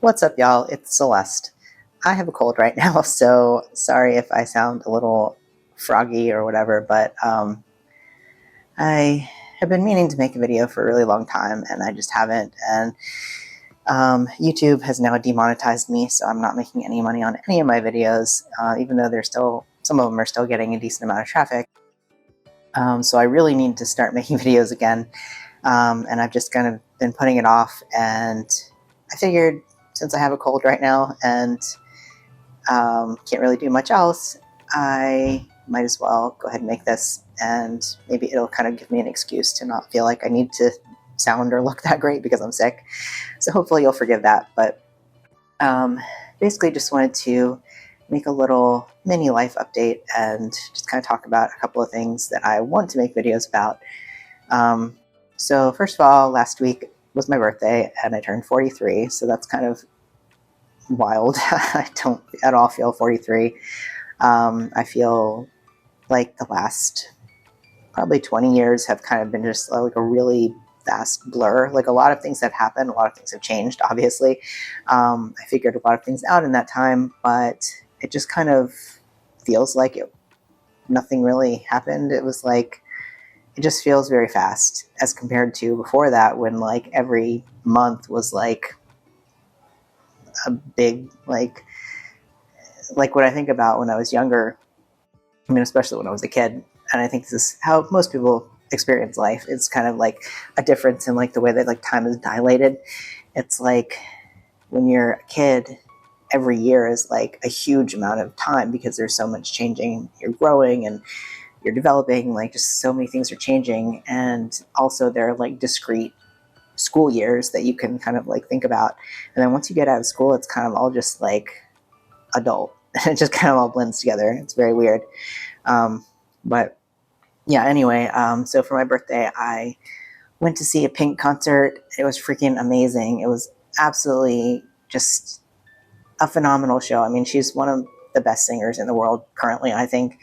What's up, y'all? It's Celeste. I have a cold right now, so sorry if I sound a little froggy or whatever, but I have been meaning to make a video for a really long time, and I just haven't. And YouTube has now demonetized me, so I'm not making any money on any of my videos, even though some of them are still getting a decent amount of traffic. So I really need to start making videos again, and I've just kind of been putting it off, and I figured since I have a cold right now and can't really do much else, I might as well go ahead and make this, and maybe it'll kind of give me an excuse to not feel like I need to sound or look that great because I'm sick. So hopefully you'll forgive that. But basically just wanted to make a little mini life update and just kind of talk about a couple of things that I want to make videos about. So first of all, last week was my birthday and I turned 43, so that's kind of wild. I don't at all feel 43. I feel like the last probably 20 years have kind of been just like a really fast blur. Like a lot of things have happened, a lot of things have changed, obviously. I figured a lot of things out in that time, but it just kind of feels like nothing really happened. It was like, it just feels very fast as compared to before that, when like every month was like a big, like when I think about when I was younger, I mean, especially when I was a kid, and I think this is how most people experience life. It's kind of like a difference in like the way that like time is dilated. It's like when you're a kid, every year is like a huge amount of time because there's so much changing. You're growing and you're developing, like just so many things are changing. And also there are like discrete school years that you can kind of like think about. And then once you get out of school, it's kind of all just like adult. It just kind of all blends together. It's very weird. But yeah, anyway, so for my birthday, I went to see a Pink concert. It was freaking amazing. It was absolutely just a phenomenal show. I mean, she's one of the best singers in the world currently, I think.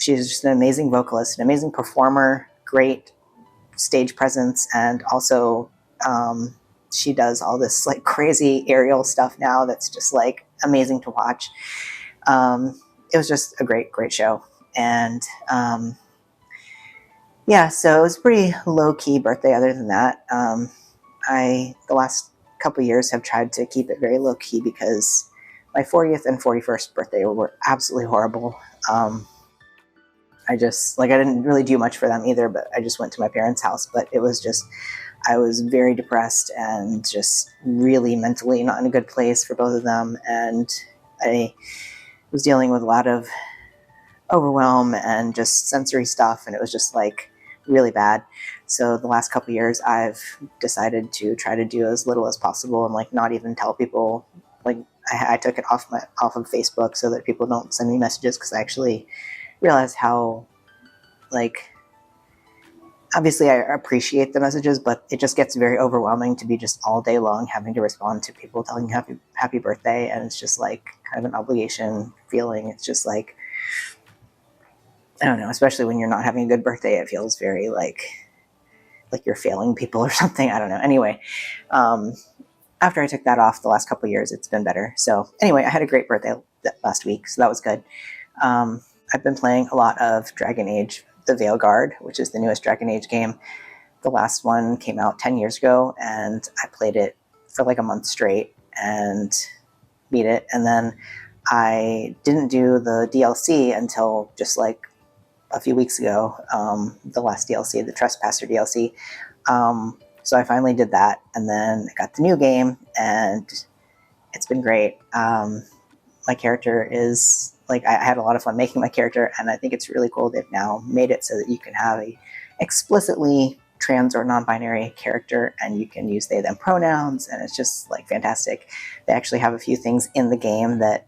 She's just an amazing vocalist, an amazing performer, great stage presence, and also she does all this like crazy aerial stuff now that's just like amazing to watch. It was just a great show. And yeah, so it was a pretty low-key birthday other than that. The last couple years have tried to keep it very low-key because my 40th and 41st birthday were absolutely horrible. I didn't really do much for them either, but I just went to my parents' house. But it was just, I was very depressed and just really mentally not in a good place for both of them. And I was dealing with a lot of overwhelm and just sensory stuff. And it was just like really bad. So the last couple of years, I've decided to try to do as little as possible and like not even tell people. Like I took it off of Facebook so that people don't send me messages, because I actually realize how, like, obviously I appreciate the messages, but it just gets very overwhelming to be just all day long having to respond to people telling you happy birthday, and it's just like kind of an obligation feeling. It's just like, I don't know, especially when you're not having a good birthday, it feels very like you're failing people or something. I don't know. Anyway, after I took that off the last couple of years, it's been better. So anyway, I had a great birthday last week, so that was good. I've been playing a lot of Dragon Age, the Veilguard, which is the newest Dragon Age game. The last one came out 10 years ago, and I played it for like a month straight and beat it. And then I didn't do the DLC until just like a few weeks ago, the last DLC, the Trespasser DLC. So I finally did that, and then I got the new game, and it's been great. My character is, like, I had a lot of fun making my character, and I think it's really cool they've now made it so that you can have a explicitly trans or non-binary character, and you can use they them pronouns, and it's just like fantastic. They actually have a few things in the game that,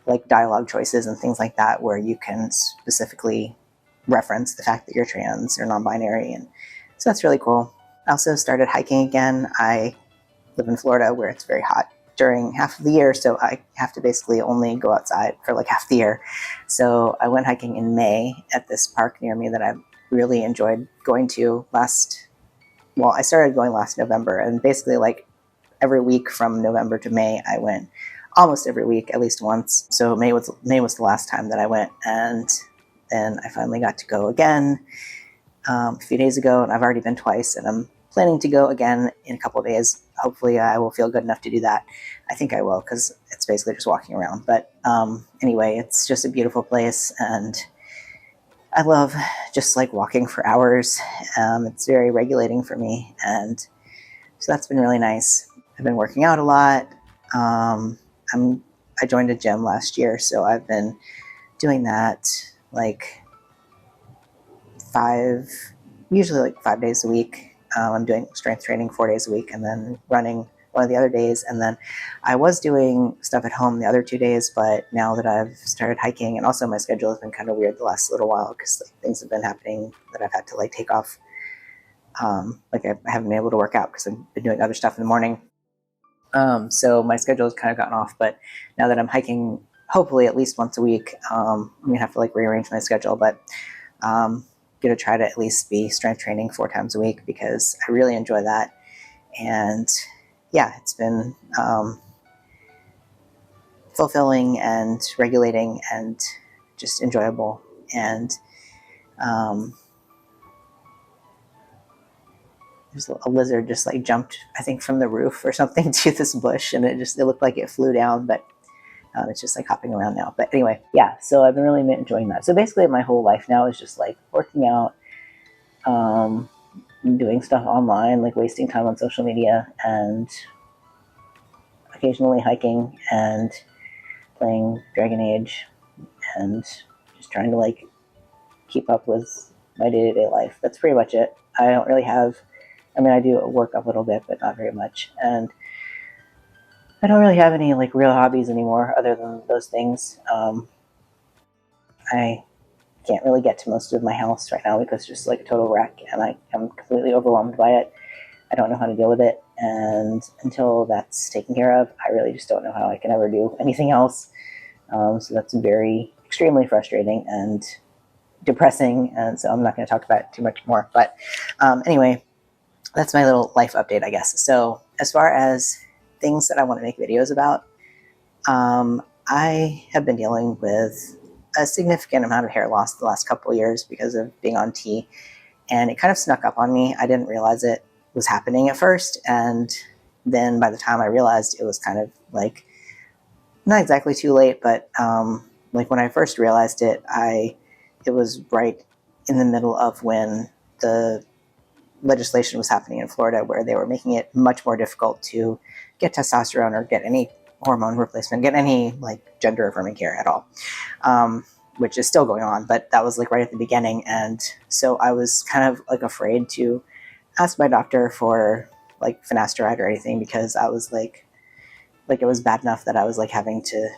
like dialogue choices and things like that, where you can specifically reference the fact that you're trans or non-binary, and so that's really cool. I also started hiking again. I live in Florida, where it's very hot during half of the year, so I have to basically only go outside for like half the year. So I went hiking in May at this park near me that I really enjoyed going to I started going last November, and basically like every week from November to May, I went almost every week, at least once. So May was the last time that I went, and then I finally got to go again a few days ago, and I've already been twice, and I'm planning to go again in a couple of days. Hopefully I will feel good enough to do that. I think I will, because it's basically just walking around. But anyway, it's just a beautiful place, and I love just like walking for hours. It's very regulating for me, and so that's been really nice. I've been working out a lot. I joined a gym last year, so I've been doing that like usually like 5 days a week. I'm doing strength training 4 days a week, and then running one of the other days. And then I was doing stuff at home the other 2 days, but now that I've started hiking, and also my schedule has been kind of weird the last little while because like, things have been happening that I've had to like take off. Like I haven't been able to work out because I've been doing other stuff in the morning. So my schedule has kind of gotten off, but now that I'm hiking, hopefully at least once a week, I'm gonna have to like rearrange my schedule, but gonna try to at least be strength training 4 times a week because I really enjoy that. And yeah, it's been fulfilling and regulating and just enjoyable. And there's a lizard just like jumped, I think, from the roof or something to this bush, and it looked like it flew down, but it's just like hopping around now. But anyway, yeah, so I've been really enjoying that. So basically my whole life now is just like working out, doing stuff online, like wasting time on social media, and occasionally hiking and playing Dragon Age, and just trying to like keep up with my day-to-day life. That's pretty much it. I don't really have, I mean, I do work a little bit, but not very much. And I don't really have any like real hobbies anymore other than those things. I can't really get to most of my house right now because it's just like a total wreck, and I'm completely overwhelmed by it. I don't know how to deal with it, and until that's taken care of, I really just don't know how I can ever do anything else. So that's very extremely frustrating and depressing, and so I'm not going to talk about it too much more. But anyway, that's my little life update, I guess. So as far as things that I want to make videos about, I have been dealing with a significant amount of hair loss the last couple of years because of being on tea, and it kind of snuck up on me. I didn't realize it was happening at first, and then by the time I realized, it was kind of like not exactly too late, but like when I first realized it, it was right in the middle of when the legislation was happening in Florida, where they were making it much more difficult to get testosterone or get any hormone replacement, get any like gender affirming care at all, which is still going on, but that was like right at the beginning. And so I was kind of like afraid to ask my doctor for like finasteride or anything, because I was like it was bad enough that I was like having to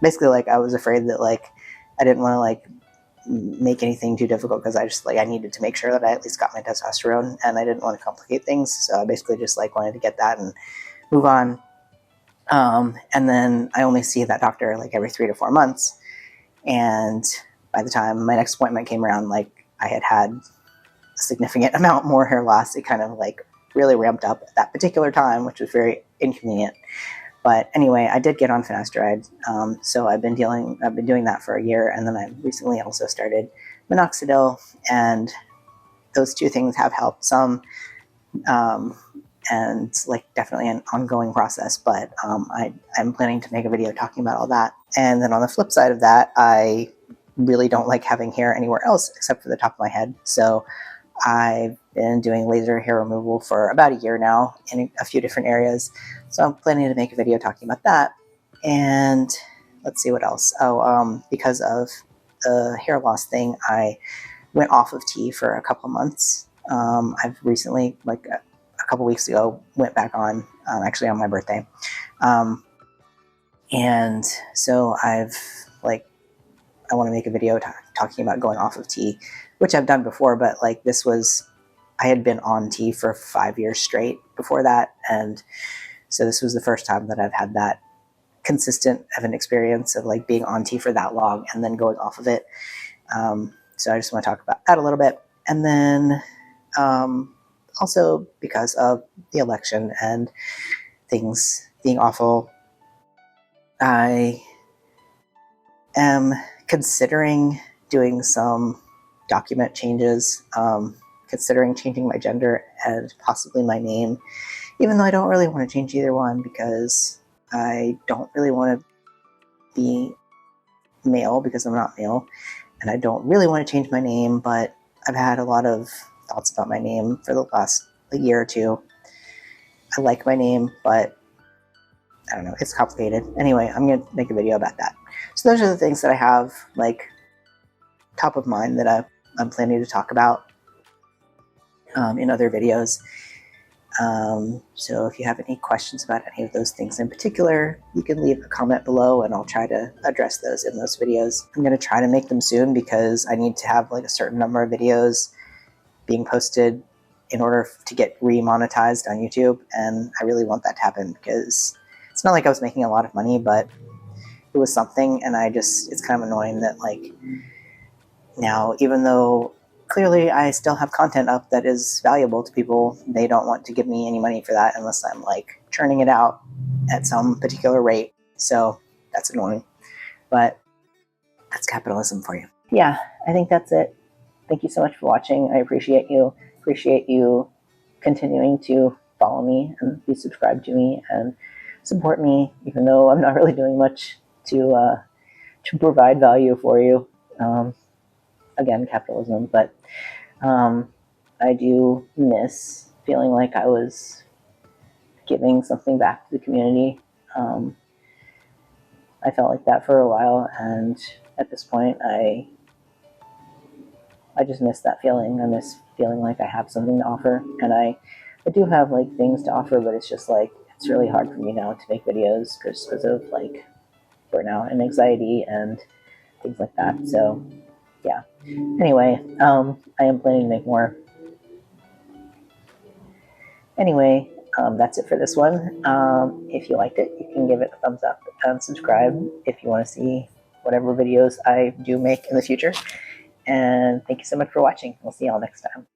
basically, like, I was afraid that like I didn't want to like make anything too difficult, because I just like I needed to make sure that I at least got my testosterone, and I didn't want to complicate things. So I basically just like wanted to get that and move on. And then I only see that doctor like every 3 to 4 months, and by the time my next appointment came around, like I had a significant amount more hair loss. It kind of like really ramped up at that particular time, which was very inconvenient. But anyway, I did get on finasteride, so I've been doing that for a year, and then I recently also started minoxidil, and those two things have helped some, and like definitely an ongoing process. But I'm planning to make a video talking about all that. And then on the flip side of that, I really don't like having hair anywhere else except for the top of my head. So I've been doing laser hair removal for about a year now in a few different areas. So I'm planning to make a video talking about that. And let's see what else. Because of the hair loss thing, I went off of tea for a couple months. I've recently, like a couple weeks ago, went back on, actually on my birthday. And so I want to make a video talking about going off of tea, which I've done before, but like I had been on tea for 5 years straight before that. And so this was the first time that I've had that consistent of an experience of like being on tea for that long and then going off of it. So I just want to talk about that a little bit. And then also because of the election and things being awful, I am considering doing some document changes, considering changing my gender and possibly my name, even though I don't really want to change either one because I don't really want to be male because I'm not male, and I don't really want to change my name, but I've had a lot of thoughts about my name for the last year or two. I like my name, but I don't know, it's complicated. Anyway, I'm going to make a video about that. So those are the things that I have, like, top of mind that I'm planning to talk about in other videos. So if you have any questions about any of those things in particular, you can leave a comment below and I'll try to address those in those videos. I'm going to try to make them soon because I need to have like a certain number of videos being posted in order to get remonetized on YouTube, and I really want that to happen because it's not like I was making a lot of money, but it was something, and it's kind of annoying that like now, even though clearly I still have content up that is valuable to people, they don't want to give me any money for that unless I'm like churning it out at some particular rate. So that's annoying, but that's capitalism for you. Yeah, I think that's it. Thank you so much for watching. I appreciate you continuing to follow me and be subscribed to me and support me, even though I'm not really doing much to provide value for you. Again, capitalism, but I do miss feeling like I was giving something back to the community. I felt like that for a while, and at this point, I just miss that feeling. I miss feeling like I have something to offer, and I do have like things to offer, but it's just like it's really hard for me now to make videos because of like burnout and anxiety and things like that. So yeah. Anyway, I am planning to make more. Anyway, that's it for this one. If you liked it, you can give it a thumbs up and subscribe if you want to see whatever videos I do make in the future. And thank you so much for watching. We'll see y'all next time.